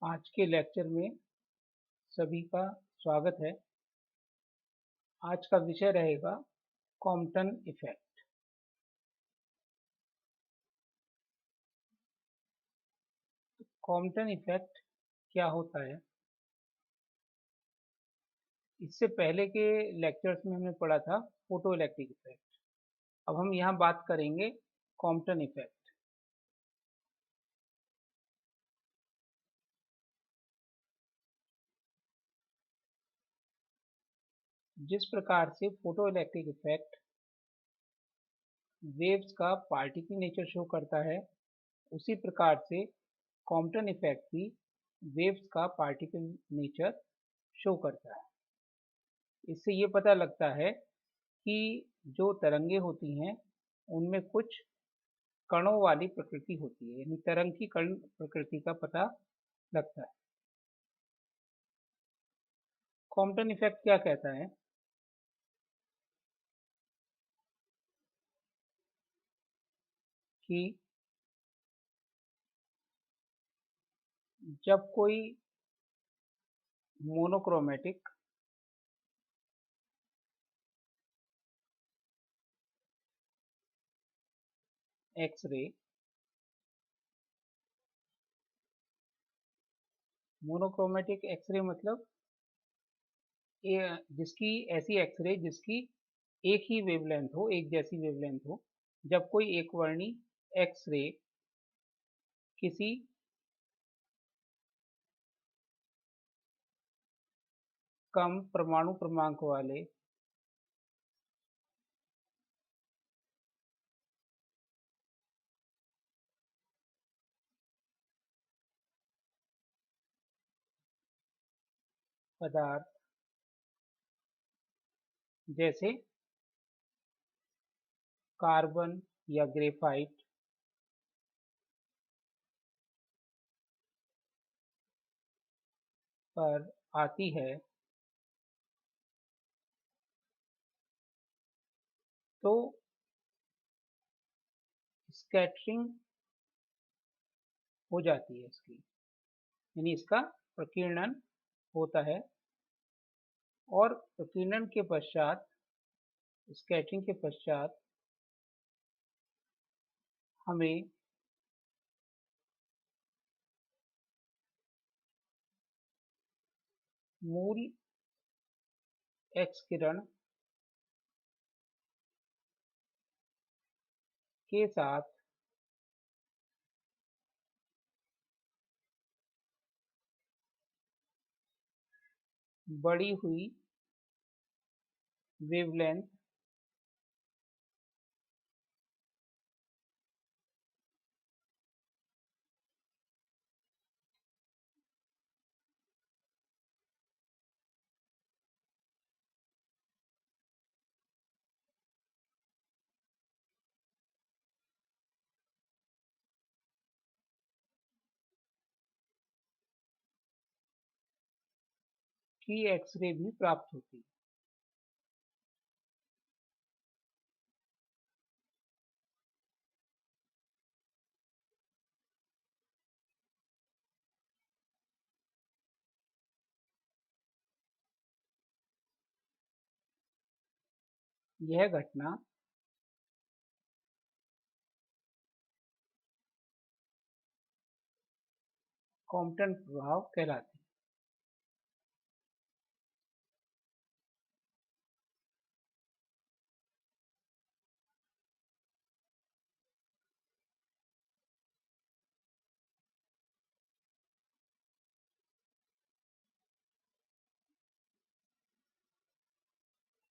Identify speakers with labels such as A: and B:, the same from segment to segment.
A: आज के लेक्चर में सभी का स्वागत है। आज का विषय रहेगा कॉम्पटन इफेक्ट। कॉम्पटन इफेक्ट क्या होता है? इससे पहले के लेक्चर्स में हमने पढ़ा था फोटो इलेक्ट्रिक इफेक्ट। अब हम यहाँ बात करेंगे कॉम्पटन इफेक्ट। जिस प्रकार से फोटो इलेक्ट्रिक इफेक्ट वेव्स का पार्टिकल नेचर शो करता है, उसी प्रकार से कॉम्पटन इफेक्ट भी वेव्स का पार्टिकल नेचर शो करता है। इससे ये पता लगता है कि जो तरंगे होती हैं उनमें कुछ कणों वाली प्रकृति होती है, यानी तरंग की कण प्रकृति का पता लगता है। कॉम्पटन इफेक्ट क्या कहता है कि जब कोई मोनोक्रोमेटिक एक्सरे, मोनोक्रोमेटिक एक्सरे मतलब जिसकी ऐसी एक्सरे जिसकी एक ही वेवलेंथ हो, एक जैसी वेवलेंथ हो, जब कोई एक वर्णी एक्सरे किसी कम परमाणु क्रमांक वाले पदार्थ जैसे कार्बन या ग्रेफाइट पर आती है तो स्कैटरिंग हो जाती है इसकी, यानी इसका प्रकीर्णन होता है और प्रकीर्णन के पश्चात, स्कैटरिंग के पश्चात हमें मूल एक्स किरण के साथ बढ़ी हुई वेवलेंथ की एक्सरे भी प्राप्त होती है। यह घटना कॉम्पटन प्रभाव कहलाती है।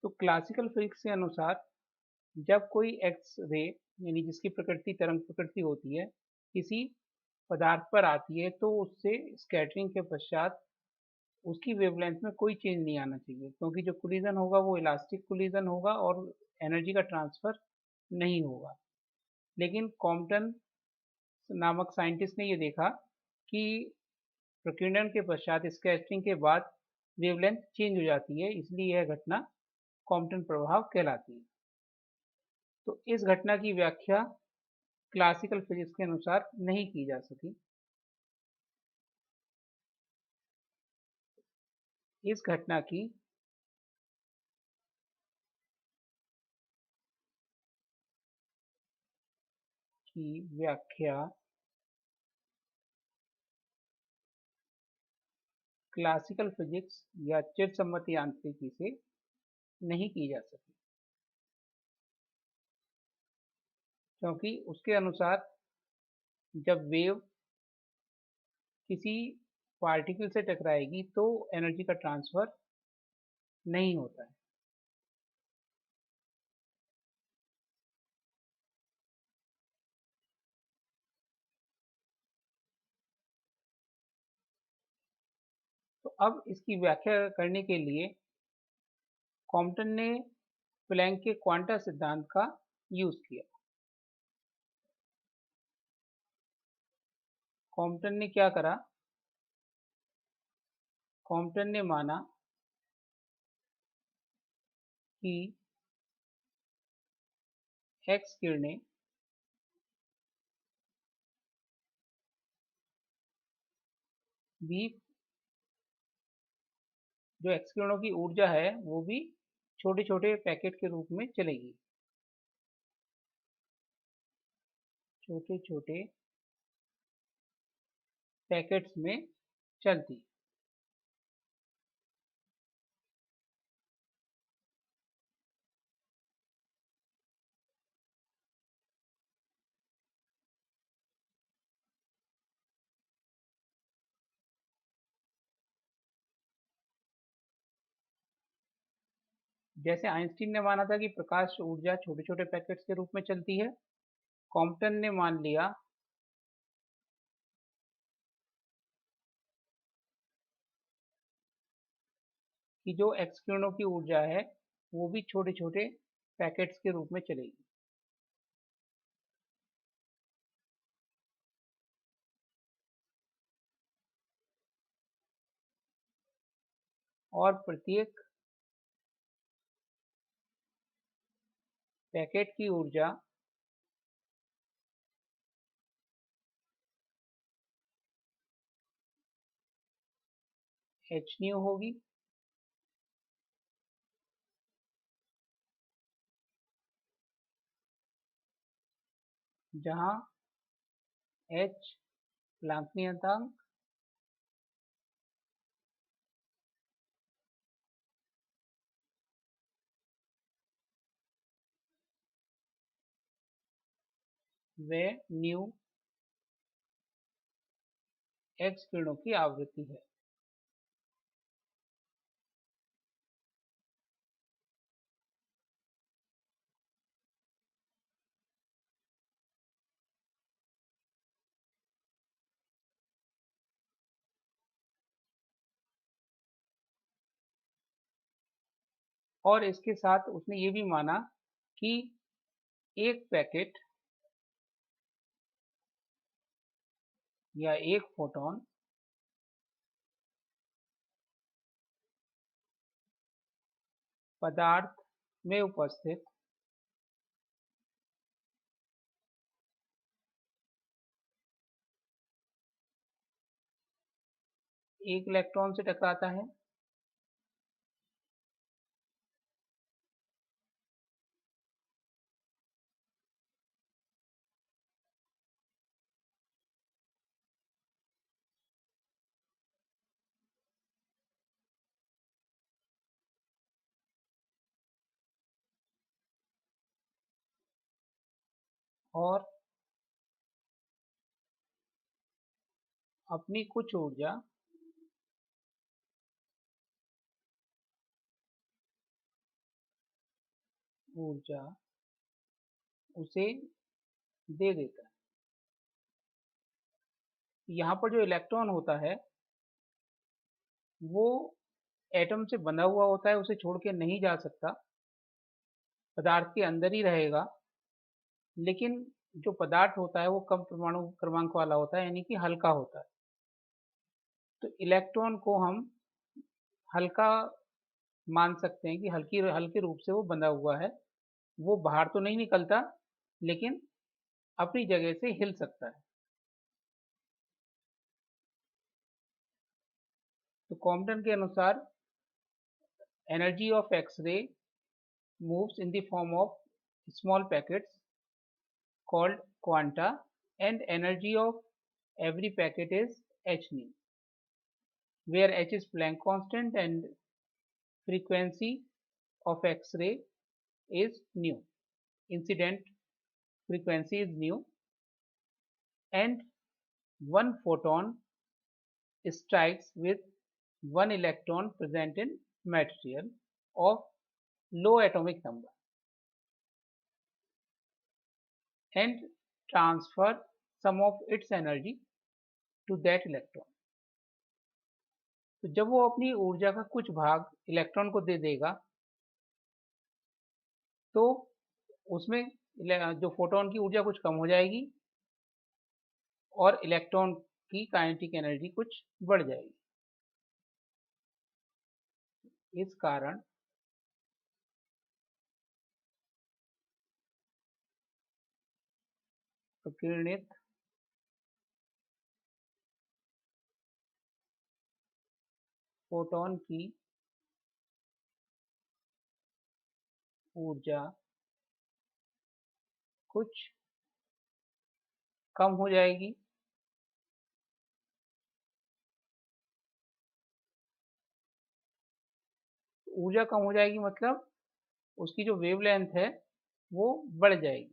A: तो क्लासिकल फिजिक्स के अनुसार जब कोई एक्स रे, यानी जिसकी प्रकृति तरंग प्रकृति होती है, किसी पदार्थ पर आती है तो उससे स्कैटरिंग के पश्चात उसकी वेवलेंथ में कोई चेंज नहीं आना चाहिए, क्योंकि जो कोलिजन होगा वो इलास्टिक कोलिजन होगा और एनर्जी का ट्रांसफर नहीं होगा। लेकिन कॉम्पटन नामक साइंटिस्ट ने ये देखा कि प्रकीर्णन के पश्चात स्कैटरिंग के बाद वेवलेंथ चेंज हो जाती है, इसलिए यह घटना कॉम्पटन प्रभाव कहलाती है। तो इस घटना की व्याख्या क्लासिकल फिजिक्स के अनुसार नहीं की जा सकी। इस घटना की व्याख्या क्लासिकल फिजिक्स या चिरसम्मत यांत्रिकी से नहीं की जा सकी, क्योंकि उसके अनुसार जब वेव किसी पार्टिकल से टकराएगी तो एनर्जी का ट्रांसफर नहीं होता है। तो अब इसकी व्याख्या करने के लिए कॉम्पटन ने प्लैंक के क्वांटा सिद्धांत का यूज किया। कॉम्पटन ने क्या करा? कॉम्पटन ने माना कि एक्स किरणें भी, जो एक्स किरणों की ऊर्जा है वो भी छोटे छोटे पैकेट के रूप में चलेगी, छोटे छोटे पैकेट्स में चलती। जैसे आइंस्टीन ने माना था कि प्रकाश ऊर्जा छोटे छोटे पैकेट्स के रूप में चलती है, कॉम्पटन ने मान लिया कि जो एक्स किरणों की ऊर्जा है वो भी छोटे छोटे पैकेट्स के रूप में चलेगी। और प्रत्येक पैकेट की ऊर्जा एच न्यू होगी, जहां एच प्लैंक नियतांक, व न्यू एक्स किरणों की आवृत्ति है। और इसके साथ उसने ये भी माना कि एक पैकेट या एक फोटॉन पदार्थ में उपस्थित एक इलेक्ट्रॉन से टकराता है, और अपनी कुछ ऊर्जा उसे दे देता है। यहाँ पर जो इलेक्ट्रॉन होता है वो एटम से बंधा हुआ होता है, उसे छोड़ के नहीं जा सकता, पदार्थ के अंदर ही रहेगा। लेकिन जो पदार्थ होता है वो कम परमाणु क्रमांक वाला होता है, यानी कि हल्का होता है। तो इलेक्ट्रॉन को हम हल्का मान सकते हैं कि हल्के रूप से वो बंधा हुआ है, वो बाहर तो नहीं निकलता लेकिन अपनी जगह से हिल सकता है। तो कॉम्पटन के अनुसार energy of X-ray moves in the form of small packets called quanta, and energy of every packet is h nu, where h is Planck constant and frequency of X-ray is nu, incident frequency is nu, and one photon strikes with one electron present in material of low atomic number and transfer some of its energy to that electron. तो जब वो अपनी ऊर्जा का कुछ भाग electron को दे देगा तो उसमें जो फोटोन की ऊर्जा कुछ कम हो जाएगी और इलेक्ट्रॉन की काइनेटिक एनर्जी कुछ बढ़ जाएगी। इस कारण विकिरणित फोटोन की ऊर्जा कुछ कम हो जाएगी ऊर्जा कम हो जाएगी मतलब उसकी जो वेवलेंथ है वो बढ़ जाएगी।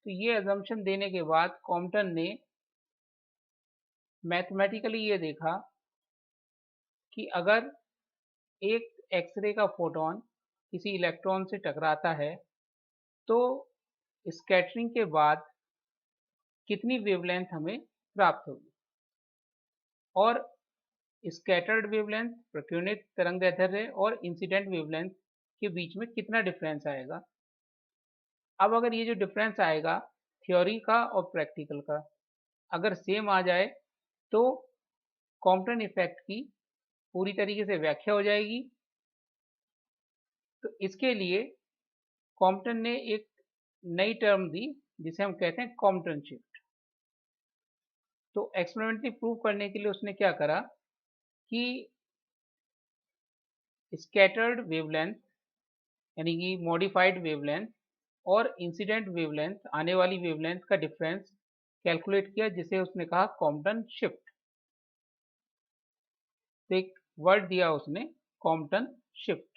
A: तो ये अजम्पशन देने के बाद कॉम्पटन ने मैथमेटिकली ये देखा कि अगर एक एक्सरे का फोटोन किसी इलेक्ट्रॉन से टकराता है तो स्कैटरिंग के बाद कितनी वेवलेंथ हमें प्राप्त होगी और स्कैटर्ड वेवलेंथ प्रकीर्णित तरंगदैर्ध्य और इंसिडेंट वेवलेंथ के बीच में कितना डिफरेंस आएगा। अब अगर ये जो डिफरेंस आएगा थ्योरी का और प्रैक्टिकल का अगर सेम आ जाए तो कॉम्पटन इफेक्ट की पूरी तरीके से व्याख्या हो जाएगी। तो इसके लिए कॉम्पटन ने एक नई टर्म दी जिसे हम कहते हैं कॉम्पटन शिफ्ट। तो एक्सपेरिमेंटली प्रूव करने के लिए उसने क्या करा कि स्कैटर्ड वेवलेंथ यानी कि मॉडिफाइड वेवलेंथ और इंसिडेंट वेवलेंथ आने वाली वेवलेंथ का डिफरेंस कैलकुलेट किया जिसे उसने कहा कॉम्पटन शिफ्ट। तो एक वर्ड दिया उसने कॉम्पटन शिफ्ट।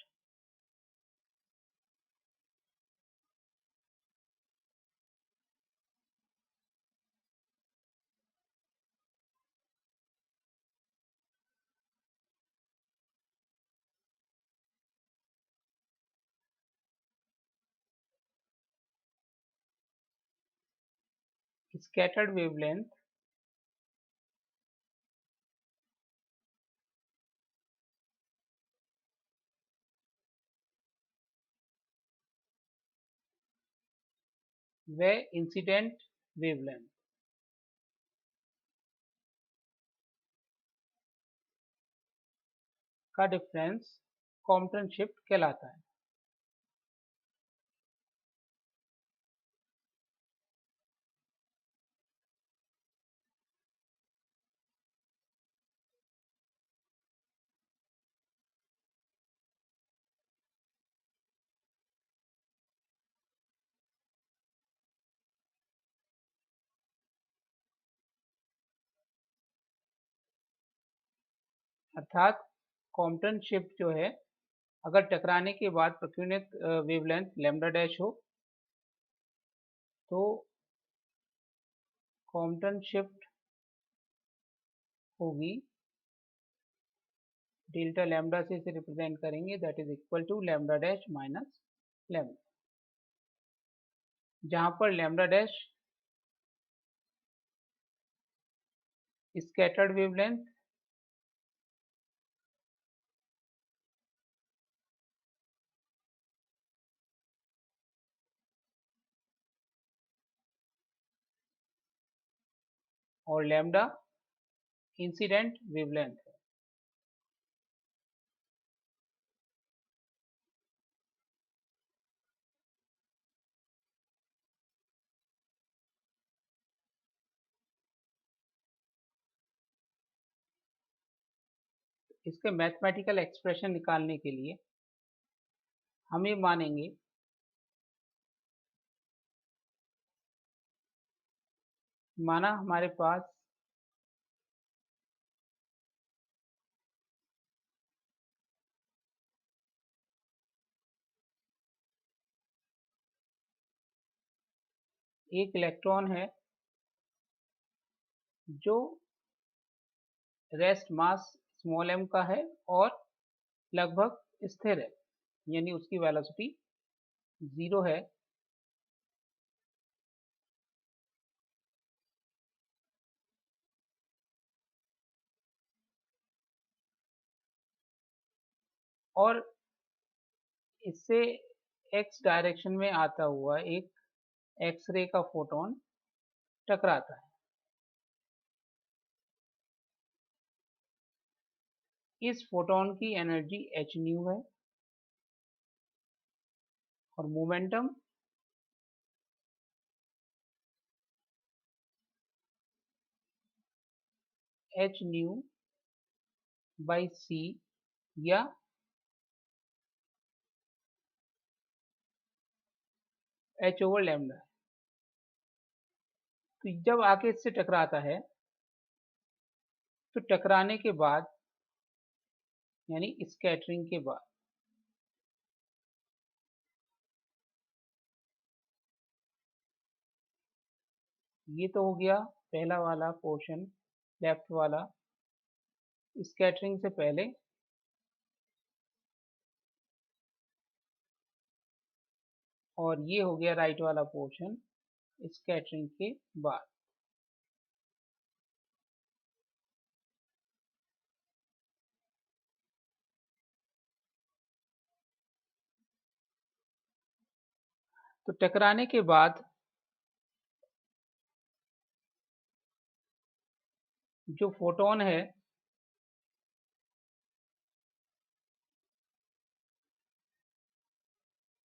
A: स्कैटर्ड वेवलेंथ व इंसिडेंट वेवलेंथ का डिफरेंस कॉम्पटन शिफ्ट कहलाता है। अर्थात कॉम्पटन शिफ्ट जो है अगर टकराने के बाद प्रकीर्णित वेवलेंथ लैम्डा डैश हो तो कॉम्पटन शिफ्ट होगी डेल्टा लैम्डा से इसे रिप्रेजेंट करेंगे that is equal to lambda dash minus lambda, जहां पर लैम्डा डैश स्कैटर्ड वेवलेंथ और लैम्डा इंसिडेंट वेवलेंथ है। इसके मैथमेटिकल एक्सप्रेशन निकालने के लिए हम ये मानेंगे माना हमारे पास एक इलेक्ट्रॉन है जो रेस्ट मास स्मॉल m का है और लगभग स्थिर है, यानी उसकी वेलोसिटी 0 है। और इससे x डायरेक्शन में आता हुआ एक एक्स-रे का फोटॉन टकराता है। इस फोटॉन की एनर्जी h न्यू है और momentum h new by c या h ओवर लैम्डा है। तो जब आके इससे टकराता है तो टकराने के बाद यानी स्कैटरिंग के बाद ये तो हो गया पहला वाला पोर्शन, लेफ्ट वाला स्कैटरिंग से पहले, और ये हो गया राइट वाला पोर्शन स्कैटरिंग के बाद। तो टकराने के बाद जो फोटॉन है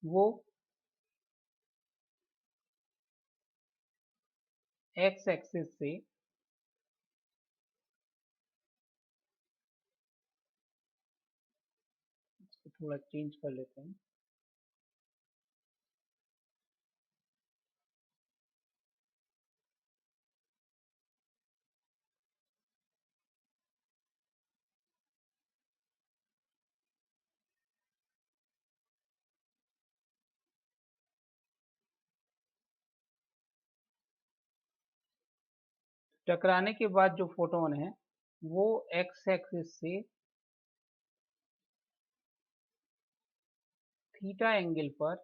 A: वो एक्स एक्सिस से इसको थोड़ा चेंज कर लेते हैं। टकराने के बाद जो फोटॉन है वो एक्स एक्सिस से थीटा एंगल पर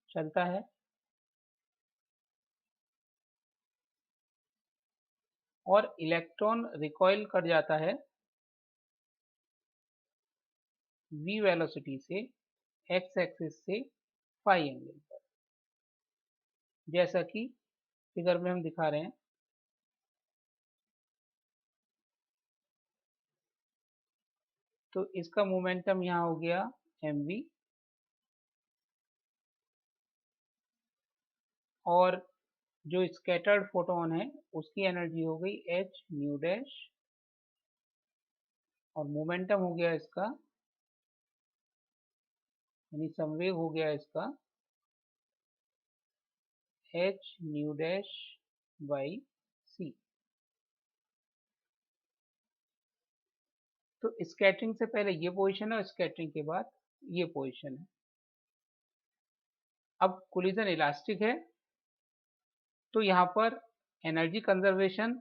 A: चलता है और इलेक्ट्रॉन रिकॉइल कर जाता है v वेलोसिटी से एक्स एक्सिस से फाई एंगल पर, जैसा कि फिगर में हम दिखा रहे हैं। तो इसका मोमेंटम यहाँ हो गया mv और जो स्कैटर्ड फोटोन है उसकी एनर्जी हो गई h न्यू डैश और मोमेंटम हो गया इसका यानी संवेग हो गया इसका h new dash by c। तो स्कैटरिंग से पहले ये पोजीशन है और स्कैटरिंग के बाद ये पोजीशन है। अब कोलिजन इलास्टिक है तो यहाँ पर एनर्जी कंजर्वेशन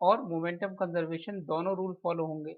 A: और मोमेंटम कंजर्वेशन दोनों रूल फॉलो होंगे।